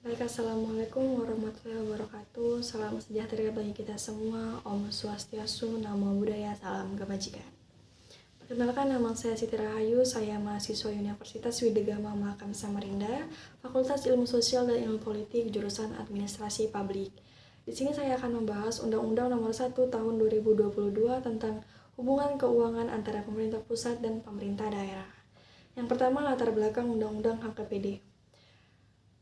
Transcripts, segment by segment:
Baik, Assalamualaikum warahmatullahi wabarakatuh. Salam sejahtera bagi kita semua. Om Swastiastu, Namo Buddhaya, salam kebajikan. Perkenalkan, nama saya Siti Rahayu. Saya mahasiswa Universitas Widegama Mahakam Samarinda, Fakultas Ilmu Sosial dan Ilmu Politik, jurusan Administrasi Publik. Di sini saya akan membahas Undang-Undang Nomor 1 Tahun 2022 tentang hubungan keuangan antara pemerintah pusat dan pemerintah daerah. Yang pertama, latar belakang Undang-Undang HKPD.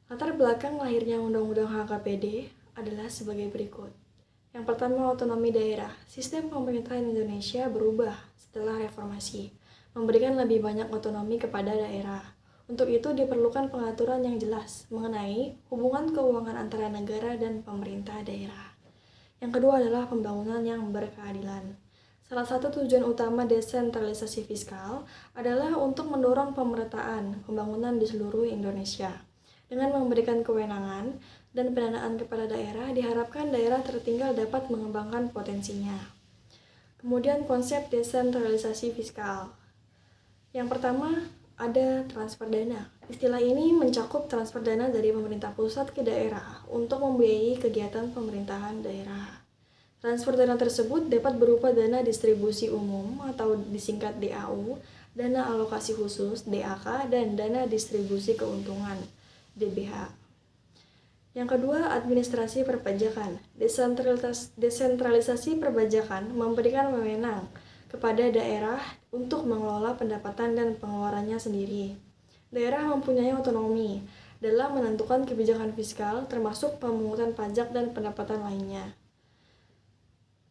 Latar belakang lahirnya Undang-Undang HKPD adalah sebagai berikut. Yang pertama, otonomi daerah. Sistem pemerintahan Indonesia berubah setelah reformasi, memberikan lebih banyak otonomi kepada daerah. Untuk itu diperlukan pengaturan yang jelas mengenai hubungan keuangan antara negara dan pemerintah daerah. Yang kedua adalah pembangunan yang berkeadilan. Salah satu tujuan utama desentralisasi fiskal adalah untuk mendorong pemerataan pembangunan di seluruh Indonesia. Dengan memberikan kewenangan dan pendanaan kepada daerah, diharapkan daerah tertinggal dapat mengembangkan potensinya. Kemudian konsep desentralisasi fiskal. Yang pertama, ada transfer dana. Istilah ini mencakup transfer dana dari pemerintah pusat ke daerah untuk membiayai kegiatan pemerintahan daerah. Transfer dana tersebut dapat berupa dana distribusi umum atau disingkat DAU, dana alokasi khusus DAK, dan dana distribusi keuntungan DBH. Yang kedua, administrasi perpajakan. Desentralisasi perpajakan memberikan wewenang kepada daerah untuk mengelola pendapatan dan pengeluarannya sendiri. Daerah mempunyai otonomi dalam menentukan kebijakan fiskal, termasuk pemungutan pajak dan pendapatan lainnya.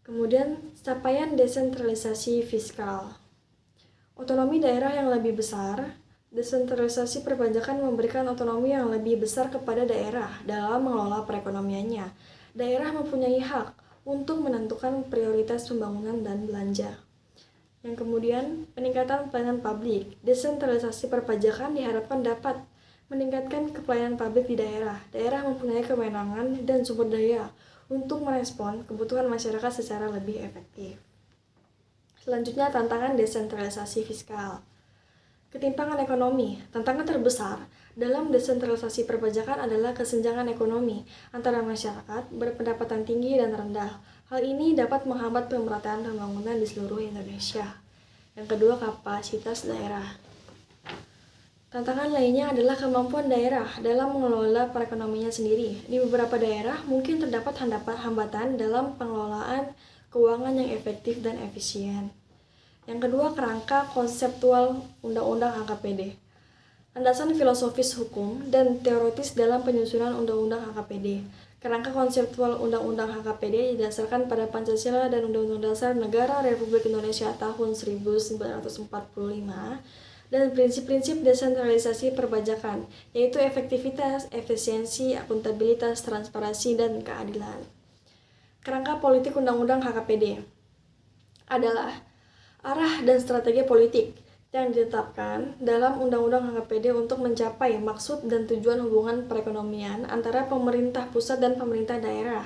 Kemudian, capaian desentralisasi fiskal. Otonomi daerah yang lebih besar. Desentralisasi perpajakan memberikan otonomi yang lebih besar kepada daerah dalam mengelola perekonomiannya. Daerah mempunyai hak untuk menentukan prioritas pembangunan dan belanja. Yang kemudian, peningkatan pelayanan publik. Desentralisasi perpajakan diharapkan dapat meningkatkan pelayanan publik di daerah. Daerah mempunyai kewenangan dan sumber daya untuk merespon kebutuhan masyarakat secara lebih efektif. Selanjutnya, tantangan desentralisasi fiskal. Ketimpangan ekonomi. Tantangan terbesar dalam desentralisasi perpajakan adalah kesenjangan ekonomi antara masyarakat berpendapatan tinggi dan rendah. Hal ini dapat menghambat pemerataan pembangunan di seluruh Indonesia. Yang kedua, kapasitas daerah. Tantangan lainnya adalah kemampuan daerah dalam mengelola perekonomiannya sendiri. Di beberapa daerah mungkin terdapat hambatan dalam pengelolaan keuangan yang efektif dan efisien. Yang kedua, kerangka konseptual Undang-Undang HKPD. Landasan filosofis hukum dan teoritis dalam penyusunan Undang-Undang HKPD. Kerangka konseptual Undang-Undang HKPD didasarkan pada Pancasila dan Undang-Undang Dasar Negara Republik Indonesia tahun 1945 dan prinsip-prinsip desentralisasi perpajakan, yaitu efektivitas, efisiensi, akuntabilitas, transparansi, dan keadilan. Kerangka politik Undang-Undang HKPD adalah arah dan strategi politik yang ditetapkan dalam Undang-Undang HKPD untuk mencapai maksud dan tujuan hubungan perekonomian antara pemerintah pusat dan pemerintah daerah.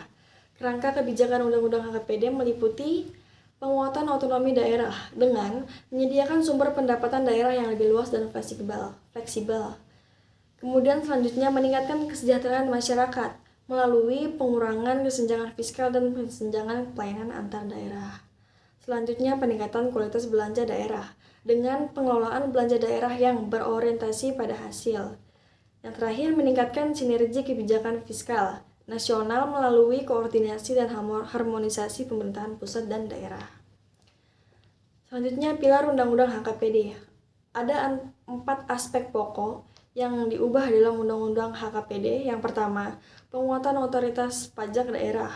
Kerangka kebijakan Undang-Undang HKPD meliputi penguatan otonomi daerah dengan menyediakan sumber pendapatan daerah yang lebih luas dan fleksibel. Kemudian selanjutnya meningkatkan kesejahteraan masyarakat melalui pengurangan kesenjangan fiskal dan kesenjangan pelayanan antar daerah. Selanjutnya, peningkatan kualitas belanja daerah dengan pengelolaan belanja daerah yang berorientasi pada hasil. Yang terakhir, meningkatkan sinergi kebijakan fiskal nasional melalui koordinasi dan harmonisasi pemerintahan pusat dan daerah. Selanjutnya, pilar Undang-Undang HKPD. Ada 4 aspek pokok yang diubah dalam Undang-Undang HKPD. Yang pertama, penguatan otoritas pajak daerah,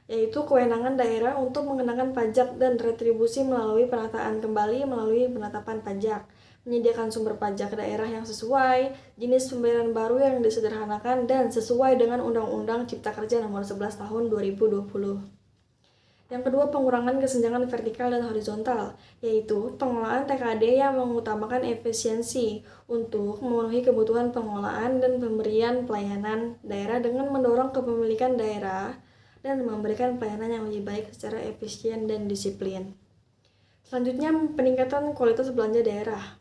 yaitu kewenangan daerah untuk mengenakan pajak dan retribusi melalui penataan kembali melalui penetapan pajak, menyediakan sumber pajak daerah yang sesuai, jenis pembayaran baru yang disederhanakan, dan sesuai dengan Undang-Undang Cipta Kerja Nomor 11 Tahun 2020. Yang kedua, pengurangan kesenjangan vertikal dan horizontal, yaitu pengelolaan TKD yang mengutamakan efisiensi untuk memenuhi kebutuhan pengelolaan dan pemberian pelayanan daerah dengan mendorong kepemilikan daerah dan memberikan pelayanan yang lebih baik secara efisien dan disiplin. Selanjutnya, peningkatan kualitas belanja daerah,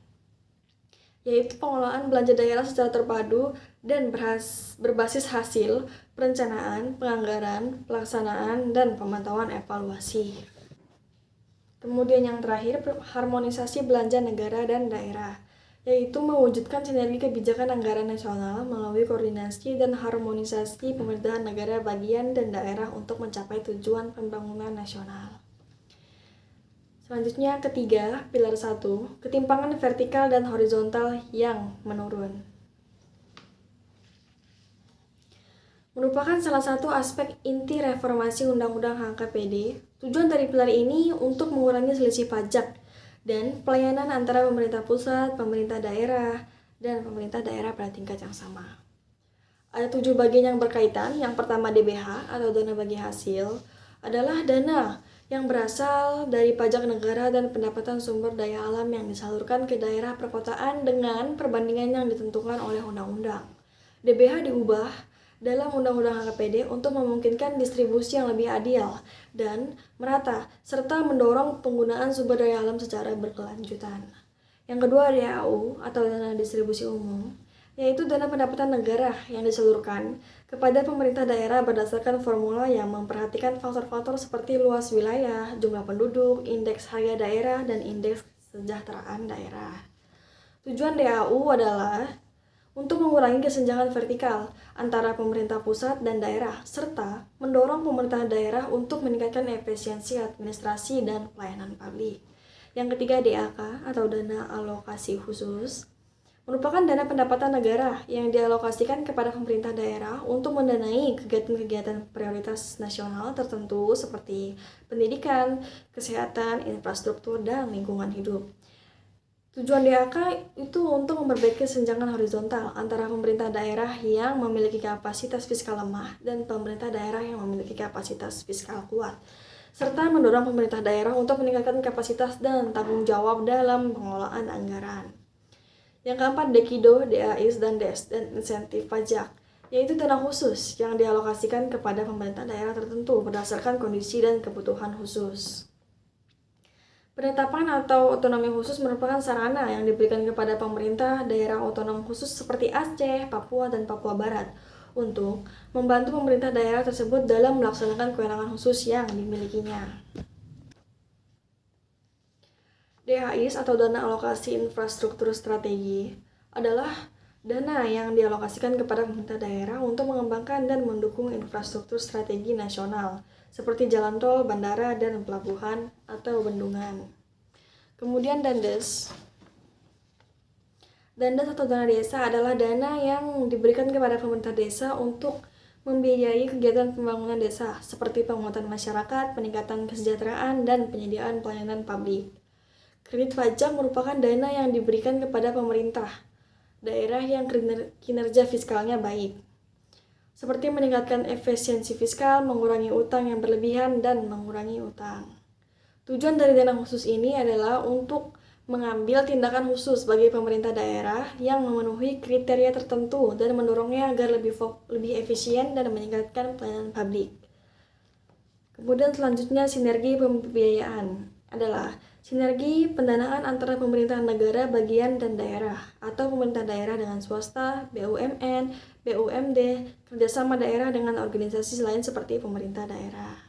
yaitu pengelolaan belanja daerah secara terpadu dan berbasis hasil, perencanaan, penganggaran, pelaksanaan, dan pemantauan evaluasi. Kemudian yang terakhir, harmonisasi belanja negara dan daerah, yaitu mewujudkan sinergi kebijakan anggaran nasional melalui koordinasi dan harmonisasi pemerintahan negara bagian dan daerah untuk mencapai tujuan pembangunan nasional. Selanjutnya ketiga, pilar 1, ketimpangan vertikal dan horizontal yang menurun. Merupakan salah satu aspek inti reformasi Undang-Undang HKPD. Tujuan dari pilar ini untuk mengurangi selisih pajak dan pelayanan antara pemerintah pusat, pemerintah daerah, dan pemerintah daerah pada tingkat yang sama. Ada 7 bagian yang berkaitan. Yang pertama DBH atau dana bagi hasil adalah dana yang berasal dari pajak negara dan pendapatan sumber daya alam yang disalurkan ke daerah perkotaan dengan perbandingan yang ditentukan oleh undang-undang. DBH diubah dalam Undang-Undang HKPD untuk memungkinkan distribusi yang lebih adil dan merata, serta mendorong penggunaan sumber daya alam secara berkelanjutan. Yang kedua DAU atau dana distribusi umum, yaitu dana pendapatan negara yang disalurkan kepada pemerintah daerah berdasarkan formula yang memperhatikan faktor-faktor seperti luas wilayah, jumlah penduduk, indeks harga daerah, dan indeks kesejahteraan daerah. Tujuan DAU adalah untuk mengurangi kesenjangan vertikal antara pemerintah pusat dan daerah, serta mendorong pemerintah daerah untuk meningkatkan efisiensi administrasi dan pelayanan publik. Yang ketiga DAK atau dana alokasi khusus, merupakan dana pendapatan negara yang dialokasikan kepada pemerintah daerah untuk mendanai kegiatan-kegiatan prioritas nasional tertentu seperti pendidikan, kesehatan, infrastruktur, dan lingkungan hidup. Tujuan DAK itu untuk memperbaiki kesenjangan horizontal antara pemerintah daerah yang memiliki kapasitas fiskal lemah dan pemerintah daerah yang memiliki kapasitas fiskal kuat, serta mendorong pemerintah daerah untuk meningkatkan kapasitas dan tanggung jawab dalam pengelolaan anggaran. Yang keempat, Dekido, DAIS, dan DES, dan insentif pajak, yaitu dana khusus yang dialokasikan kepada pemerintah daerah tertentu berdasarkan kondisi dan kebutuhan khusus. Penetapan atau otonomi khusus merupakan sarana yang diberikan kepada pemerintah daerah otonom khusus seperti Aceh, Papua, dan Papua Barat untuk membantu pemerintah daerah tersebut dalam melaksanakan kewenangan khusus yang dimilikinya. DAIS atau dana alokasi infrastruktur strategi adalah dana yang dialokasikan kepada pemerintah daerah untuk mengembangkan dan mendukung infrastruktur strategi nasional seperti jalan tol, bandara, dan pelabuhan atau bendungan. Kemudian Dandes. Dandes atau dana desa adalah dana yang diberikan kepada pemerintah desa untuk membiayai kegiatan pembangunan desa seperti penguatan masyarakat, peningkatan kesejahteraan, dan penyediaan pelayanan publik. Kredit pajak merupakan dana yang diberikan kepada pemerintah daerah yang kinerja fiskalnya baik, seperti meningkatkan efisiensi fiskal, mengurangi utang yang berlebihan, dan mengurangi utang. Tujuan dari dana khusus ini adalah untuk mengambil tindakan khusus bagi pemerintah daerah yang memenuhi kriteria tertentu dan mendorongnya agar lebih efisien dan meningkatkan pelayanan publik. Kemudian selanjutnya sinergi pembiayaan adalah sinergi pendanaan antara pemerintah negara bagian dan daerah atau pemerintah daerah dengan swasta, BUMN, BUMD, kerjasama daerah dengan organisasi lain seperti pemerintah daerah.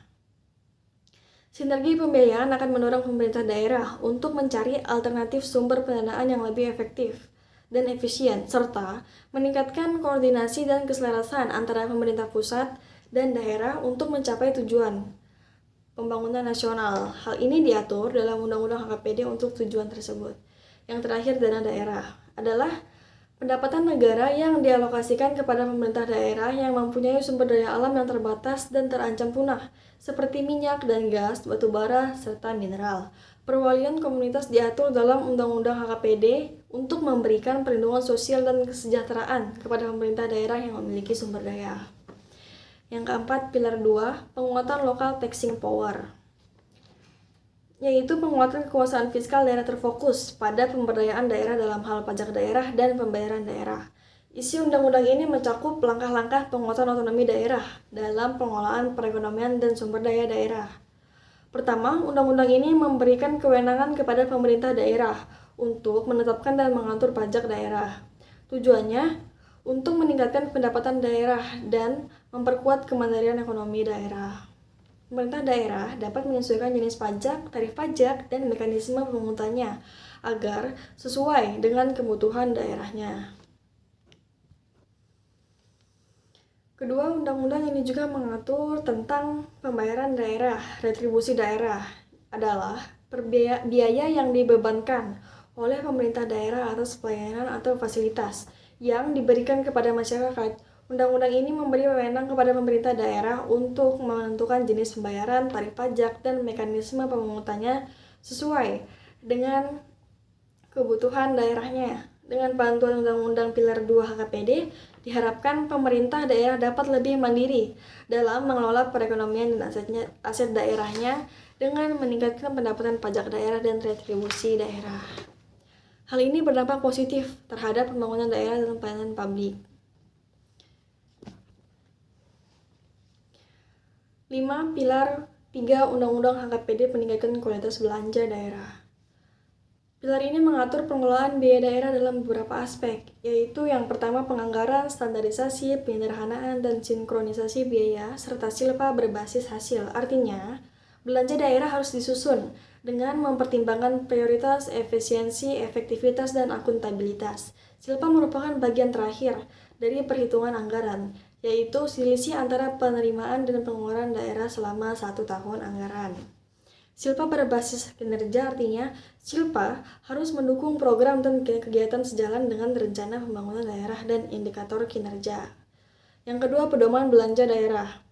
Sinergi pembiayaan akan mendorong pemerintah daerah untuk mencari alternatif sumber pendanaan yang lebih efektif dan efisien, serta meningkatkan koordinasi dan keselarasan antara pemerintah pusat dan daerah untuk mencapai tujuan pembangunan nasional. Hal ini diatur dalam Undang-Undang HKPD untuk tujuan tersebut. Yang terakhir, dana daerah adalah pendapatan negara yang dialokasikan kepada pemerintah daerah yang mempunyai sumber daya alam yang terbatas dan terancam punah, seperti minyak dan gas, batu bara, serta mineral. Perwalian komunitas diatur dalam Undang-Undang HKPD untuk memberikan perlindungan sosial dan kesejahteraan kepada pemerintah daerah yang memiliki sumber daya. Yang keempat, pilar 2, penguatan local taxing power, yaitu penguatan kekuasaan fiskal daerah terfokus pada pemberdayaan daerah dalam hal pajak daerah dan pembayaran daerah. Isi undang-undang ini mencakup langkah-langkah penguatan otonomi daerah dalam pengelolaan perekonomian dan sumber daya daerah. Pertama, undang-undang ini memberikan kewenangan kepada pemerintah daerah untuk menetapkan dan mengatur pajak daerah. Tujuannya untuk meningkatkan pendapatan daerah dan memperkuat kemandirian ekonomi daerah. Pemerintah daerah dapat menyesuaikan jenis pajak, tarif pajak, dan mekanisme pemungutannya agar sesuai dengan kebutuhan daerahnya. Kedua, undang-undang ini juga mengatur tentang pembayaran daerah. Retribusi daerah adalah biaya yang dibebankan oleh pemerintah daerah atas pelayanan atau fasilitas yang diberikan kepada masyarakat. Undang-undang ini memberi wewenang kepada pemerintah daerah untuk menentukan jenis pembayaran, tarif pajak, dan mekanisme pemungutannya sesuai dengan kebutuhan daerahnya. Dengan bantuan Undang-Undang Pilar 2 HKPD, diharapkan pemerintah daerah dapat lebih mandiri dalam mengelola perekonomian dan aset daerahnya dengan meningkatkan pendapatan pajak daerah dan retribusi daerah. Hal ini berdampak positif terhadap pembangunan daerah dan pelayanan publik. 5. Pilar 3 Undang-Undang HKPD meningkatkan kualitas belanja daerah. Pilar ini mengatur pengelolaan biaya daerah dalam beberapa aspek, yaitu yang pertama penganggaran, standarisasi, penyederhanaan, dan sinkronisasi biaya, serta silpa berbasis hasil. Artinya, belanja daerah harus disusun dengan mempertimbangkan prioritas, efisiensi, efektivitas, dan akuntabilitas. Silpa merupakan bagian terakhir dari perhitungan anggaran, yaitu selisih antara penerimaan dan pengeluaran daerah selama 1 tahun anggaran. Silpa berbasis kinerja artinya silpa harus mendukung program dan kegiatan sejalan dengan rencana pembangunan daerah dan indikator kinerja. Yang kedua, pedoman belanja daerah.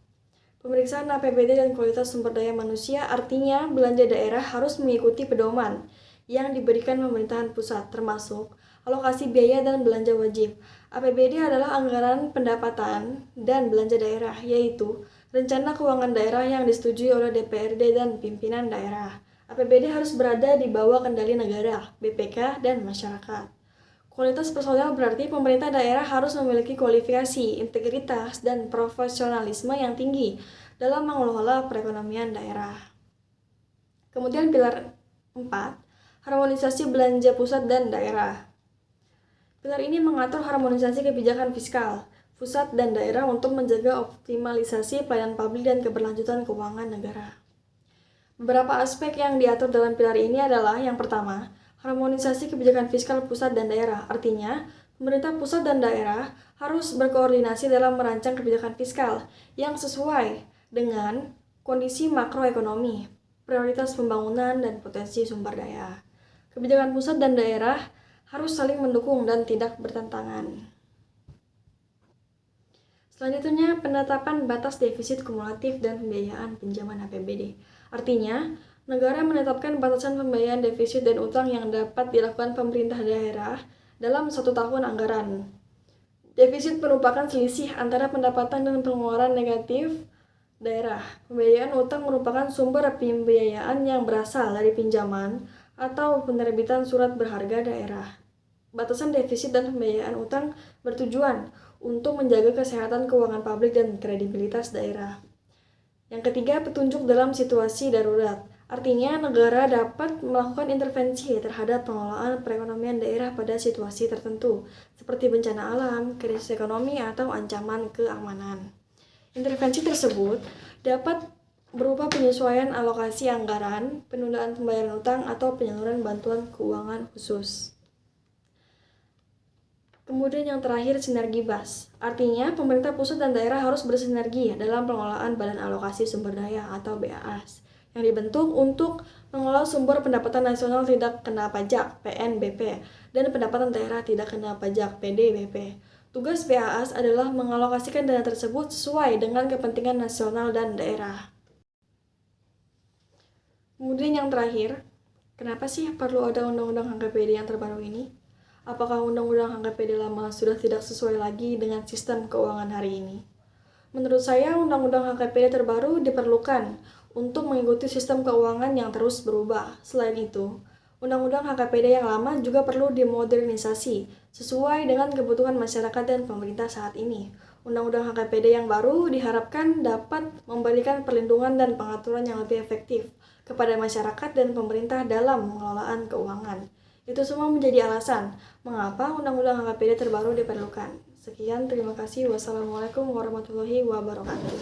Pemeriksaan APBD dan kualitas sumber daya manusia artinya belanja daerah harus mengikuti pedoman yang diberikan pemerintahan pusat, termasuk alokasi biaya dan belanja wajib. APBD adalah anggaran pendapatan dan belanja daerah, yaitu rencana keuangan daerah yang disetujui oleh DPRD dan pimpinan daerah. APBD harus berada di bawah kendali negara, BPK, dan masyarakat. Kualitas personel berarti pemerintah daerah harus memiliki kualifikasi, integritas, dan profesionalisme yang tinggi dalam mengelola perekonomian daerah. Kemudian pilar 4, harmonisasi belanja pusat dan daerah. Pilar ini mengatur harmonisasi kebijakan fiskal pusat dan daerah untuk menjaga optimalisasi pelayanan publik dan keberlanjutan keuangan negara. Beberapa aspek yang diatur dalam pilar ini adalah yang pertama, harmonisasi kebijakan fiskal pusat dan daerah. Artinya, pemerintah pusat dan daerah harus berkoordinasi dalam merancang kebijakan fiskal yang sesuai dengan kondisi makroekonomi, prioritas pembangunan, dan potensi sumber daya. Kebijakan pusat dan daerah harus saling mendukung dan tidak bertentangan. Selanjutnya, penetapan batas defisit kumulatif dan pembiayaan pinjaman APBD. Artinya, negara menetapkan batasan pembiayaan defisit dan utang yang dapat dilakukan pemerintah daerah dalam 1 tahun anggaran. Defisit merupakan selisih antara pendapatan dan pengeluaran negatif daerah. Pembiayaan utang merupakan sumber pembiayaan yang berasal dari pinjaman atau penerbitan surat berharga daerah. Batasan defisit dan pembiayaan utang bertujuan untuk menjaga kesehatan keuangan publik dan kredibilitas daerah. Yang ketiga, petunjuk dalam situasi darurat. Artinya, negara dapat melakukan intervensi terhadap pengelolaan perekonomian daerah pada situasi tertentu, seperti bencana alam, krisis ekonomi, atau ancaman keamanan. Intervensi tersebut dapat berupa penyesuaian alokasi anggaran, penundaan pembayaran utang, atau penyaluran bantuan keuangan khusus. Kemudian yang terakhir, sinergi BAS. Artinya, pemerintah pusat dan daerah harus bersinergi dalam pengelolaan Badan Alokasi Sumber Daya atau BAS yang dibentuk untuk mengelola sumber pendapatan nasional tidak kena pajak (PNBP) dan pendapatan daerah tidak kena pajak (PDBP). Tugas BAS adalah mengalokasikan dana tersebut sesuai dengan kepentingan nasional dan daerah. Kemudian yang terakhir, kenapa sih perlu ada undang-undang HKPD yang terbaru ini? Apakah undang-undang HKPD lama sudah tidak sesuai lagi dengan sistem keuangan hari ini? Menurut saya, undang-undang HKPD terbaru diperlukan untuk mengikuti sistem keuangan yang terus berubah. Selain itu, undang-undang HKPD yang lama juga perlu dimodernisasi sesuai dengan kebutuhan masyarakat dan pemerintah saat ini. Undang-undang HKPD yang baru diharapkan dapat memberikan perlindungan dan pengaturan yang lebih efektif kepada masyarakat dan pemerintah dalam pengelolaan keuangan, Itu semua menjadi alasan mengapa Undang-Undang HKPD terbaru diperlukan. Sekian, terima kasih. Wassalamualaikum warahmatullahi wabarakatuh.